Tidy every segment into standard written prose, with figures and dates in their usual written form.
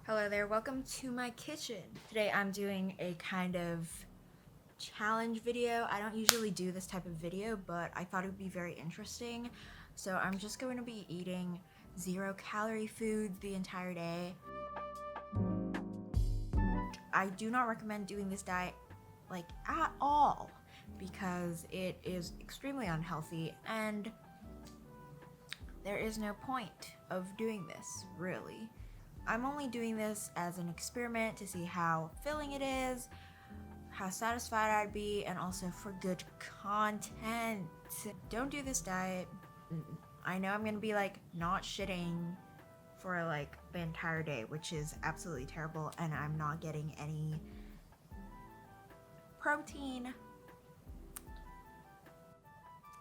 Hello there, welcome to my kitchen. Today I'm doing a kind of challenge video. I don't usually do this type of video, but I thought it would be very interesting. So I'm just going to be eating 0-calorie foods the entire day. I do not recommend doing this diet like at all because it is extremely unhealthy and there is no point of doing this, really. I'm only doing this as an experiment to see how filling it is, how satisfied I'd be, and also for good content. Don't do this diet. I know I'm gonna be like not shitting for like the entire day, which is absolutely terrible, and I'm not getting any protein.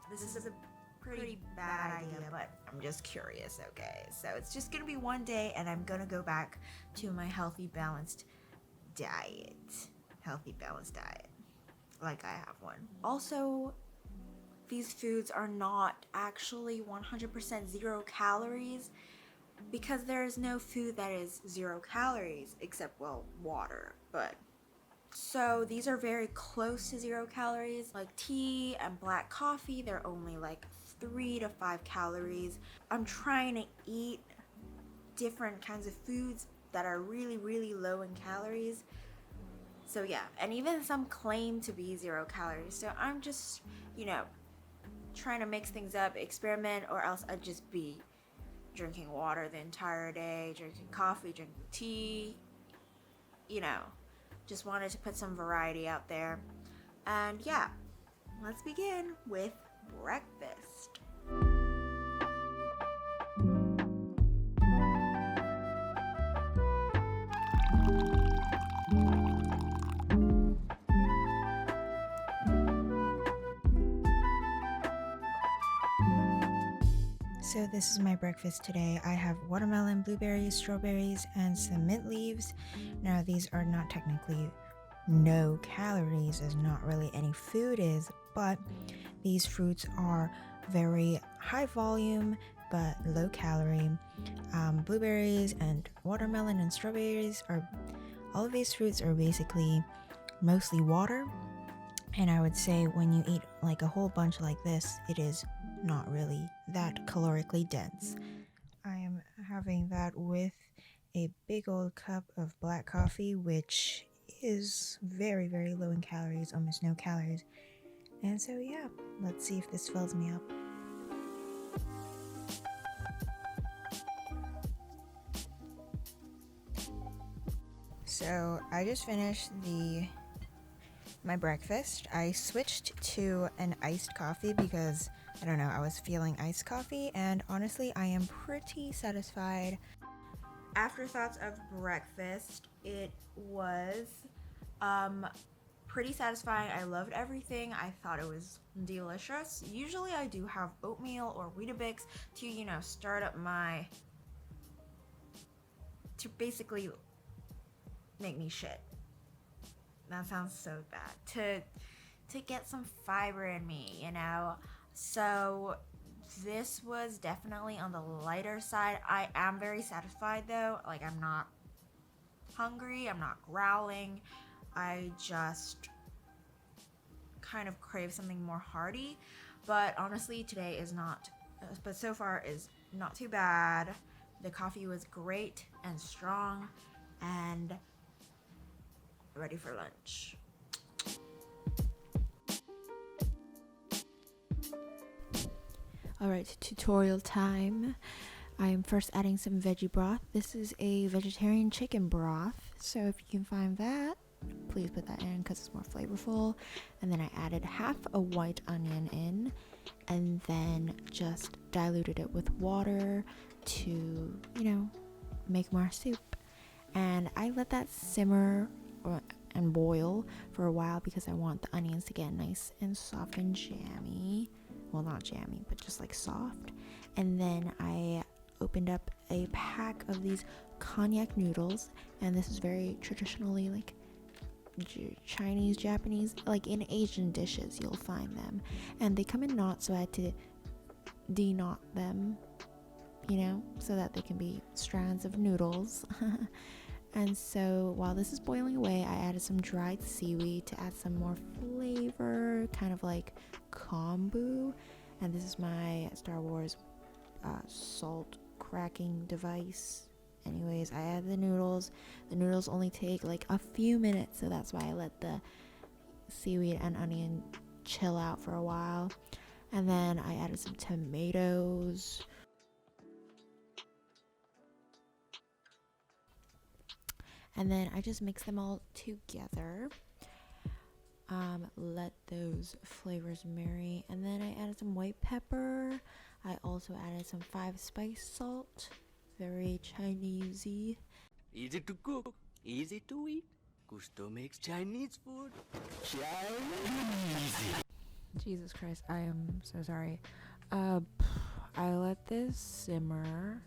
This is a pretty bad idea, but I'm just curious, okay? So it's just gonna be one day and I'm gonna go back to my healthy, balanced diet. Like I have one. Also, these foods are not actually 100% 0 calories because there is no food that is 0 calories except, well, water, but so these are very close to 0 calories. Like tea and black coffee, they're only like 3 to 5 calories. I'm trying to eat different kinds of foods that are really, really low in calories. So yeah, and even some claim to be 0 calories. So I'm just, trying to mix things up, experiment, or else I'd just be drinking water the entire day, drinking coffee, drinking tea, just wanted to put some variety out there. And yeah, let's begin with breakfast. So this is my breakfast today. I have watermelon, blueberries, strawberries, and some mint leaves. Now these are not technically no calories, as not really any food is, but these fruits are very high volume but low calorie. Blueberries and watermelon and strawberries all of these fruits are basically mostly water, and I would say when you eat like a whole bunch like this, it is not really that calorically dense. I am having that with a big old cup of black coffee, which is very, very low in calories, almost no calories. And so yeah, let's see if this fills me up. So I just finished my breakfast. I switched to an iced coffee because, I don't know, I was feeling iced coffee, and honestly, I am pretty satisfied. Afterthoughts of breakfast, it was pretty satisfying. I loved everything. I thought it was delicious. Usually I do have oatmeal or Weetabix to, start up to basically make me shit. That sounds so bad. To get some fiber in me. So this was definitely on the lighter side. I am very satisfied though. Like, I'm not hungry, I'm not growling. I just kind of crave something more hearty. But honestly, today is not, but so far is not too bad. The coffee was great and strong and ready for lunch. Alright, tutorial time. I am first adding some veggie broth. This is a vegetarian chicken broth, so if you can find that, please put that in because it's more flavorful. And then I added half a white onion in, and then just diluted it with water to, make more soup. And I let that simmer and boil for a while because I want the onions to get nice and soft and jammy. Well, not jammy, but just like soft. And then I opened up a pack of these cognac noodles, and this is very traditionally like Chinese, Japanese, like in Asian dishes you'll find them, and they come in knots, so I had to de-knot them, so that they can be strands of noodles. And so while this is boiling away, I added some dried seaweed to add some more flavor, kind of like kombu. And this is my Star Wars salt cracking device. Anyways, I added the noodles. The noodles only take like a few minutes, so that's why I let the seaweed and onion chill out for a while. And then I added some tomatoes. And then I just mix them all together. Let those flavors marry. And then I added some white pepper. I also added some 5-spice salt. Very Chinese-y. Easy to cook, easy to eat. Gusto makes Chinese food. Chinese. Jesus Christ, I am so sorry. I let this simmer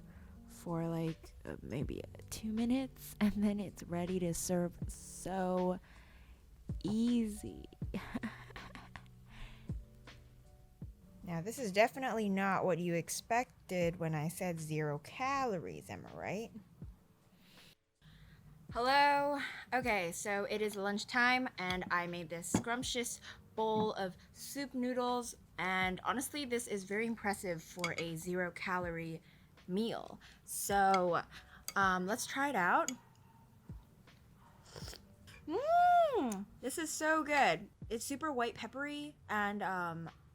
for like maybe 2 minutes, and then it's ready to serve. So easy. Now, this is definitely not what you expected when I said 0 calories, am I right? Hello? Okay, so it is lunchtime, and I made this scrumptious bowl of soup noodles, and honestly, this is very impressive for a 0 calorie meal. So, let's try it out. This is so good. It's super white peppery, and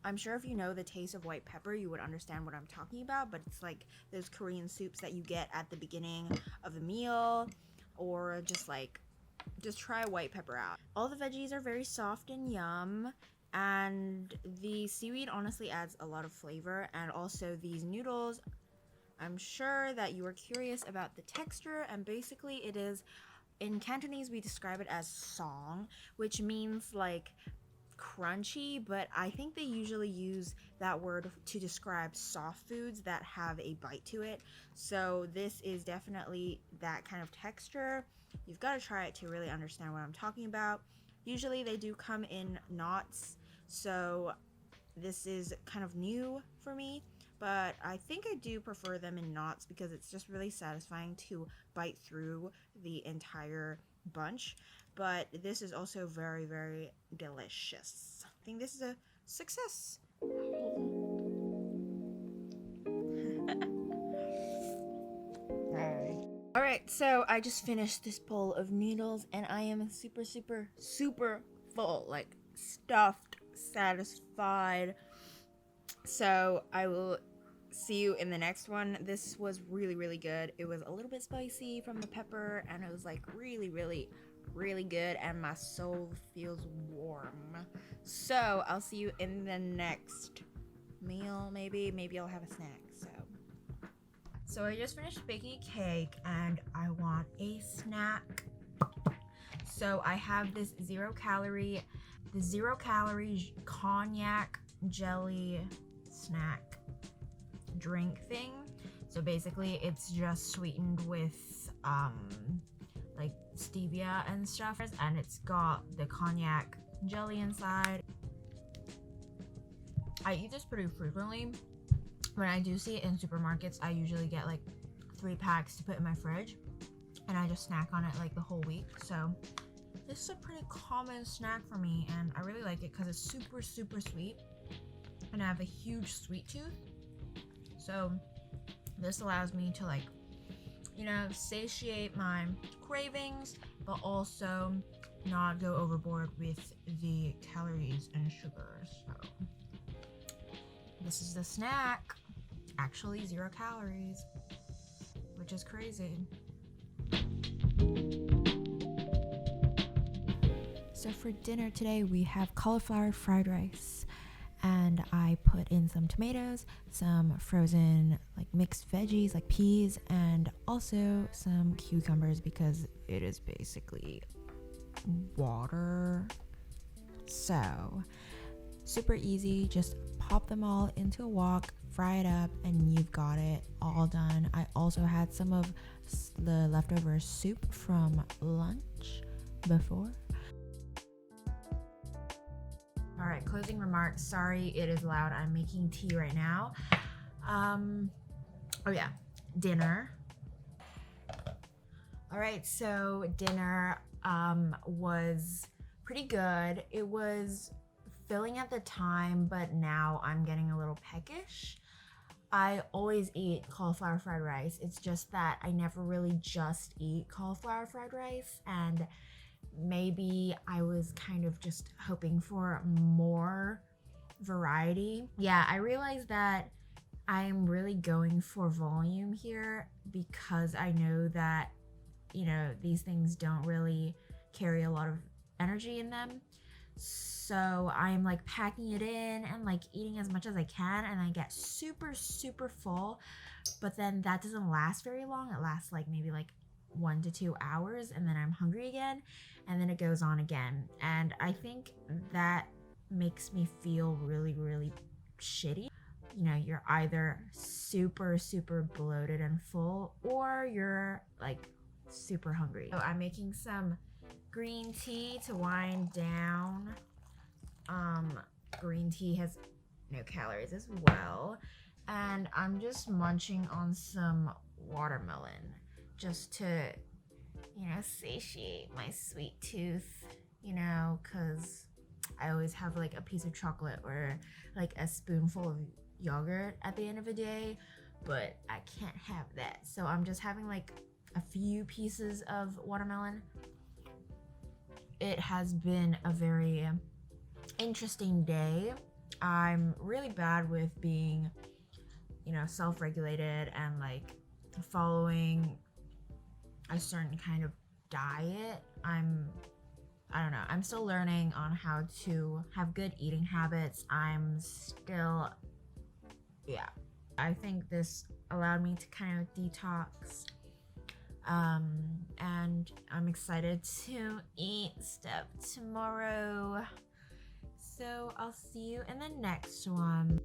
I'm sure if you know the taste of white pepper, you would understand what I'm talking about, but it's like those Korean soups that you get at the beginning of a meal, or just try white pepper out. All the veggies are very soft and yum, and the seaweed honestly adds a lot of flavor, and also these noodles, I'm sure that you are curious about the texture, and basically it is, in Cantonese we describe it as song, which means like crunchy, but I think they usually use that word to describe soft foods that have a bite to it. So this is definitely that kind of texture. You've got to try it to really understand what I'm talking about. Usually they do come in knots, so this is kind of new for me, but I think I do prefer them in knots because it's just really satisfying to bite through the entire bunch. But this is also very, very delicious. I think this is a success. Alright, so I just finished this bowl of noodles and I am super, super, super full, like stuffed, satisfied. So I will see you in the next one. This was really, really good. It was a little bit spicy from the pepper, and it was like really, really, really good, and my soul feels warm. So I'll see you in the next meal. Maybe I'll have a snack. So I just finished baking a cake and I want a snack. So I have this 0 calorie cognac jelly snack drink thing. So basically it's just sweetened with like stevia and stuff, and it's got the cognac jelly inside. I eat this pretty frequently. When I do see it in supermarkets, I usually get like 3 packs to put in my fridge, and I just snack on it like the whole week. So this is a pretty common snack for me, and I really like it because it's super, super sweet, and I have a huge sweet tooth. So this allows me to, like, you know, satiate my cravings, but also not go overboard with the calories and sugars. So this is the snack. Actually 0 calories, which is crazy. So for dinner today we have cauliflower fried rice, and I put in some tomatoes, some frozen like mixed veggies like peas, and also some cucumbers because it is basically water. So super easy, just pop them all into a wok, fry it up, and you've got it all done. I also had some of the leftover soup from lunch before. All right, closing remarks. Sorry, it is loud. I'm making tea right now. Oh yeah, dinner. All right, so dinner was pretty good. It was filling at the time, but now I'm getting a little peckish. I always eat cauliflower fried rice. It's just that I never really just eat cauliflower fried rice, and maybe I was kind of just hoping for more variety. Yeah, I realized that I'm really going for volume here because I know that, you know, these things don't really carry a lot of energy in them. So I'm like packing it in and like eating as much as I can, and I get super, super full. But then that doesn't last very long. It lasts like maybe like 1 to 2 hours, and then I'm hungry again, and then it goes on again. And I think that makes me feel really, really shitty. You know, you're either super, super bloated and full, or you're like super hungry. So I'm making some green tea to wind down. Green tea has no calories as well. And I'm just munching on some watermelon just to, you know, satiate my sweet tooth, you know, because I always have like a piece of chocolate or like a spoonful of yogurt at the end of the day, but I can't have that. So I'm just having like a few pieces of watermelon. It has been a very interesting day. I'm really bad with being, you know, self-regulated and like following a certain kind of diet. I don't know. I'm still learning on how to have good eating habits. I'm still, yeah. I think this allowed me to kind of detox. And I'm excited to eat stuff tomorrow. So I'll see you in the next one.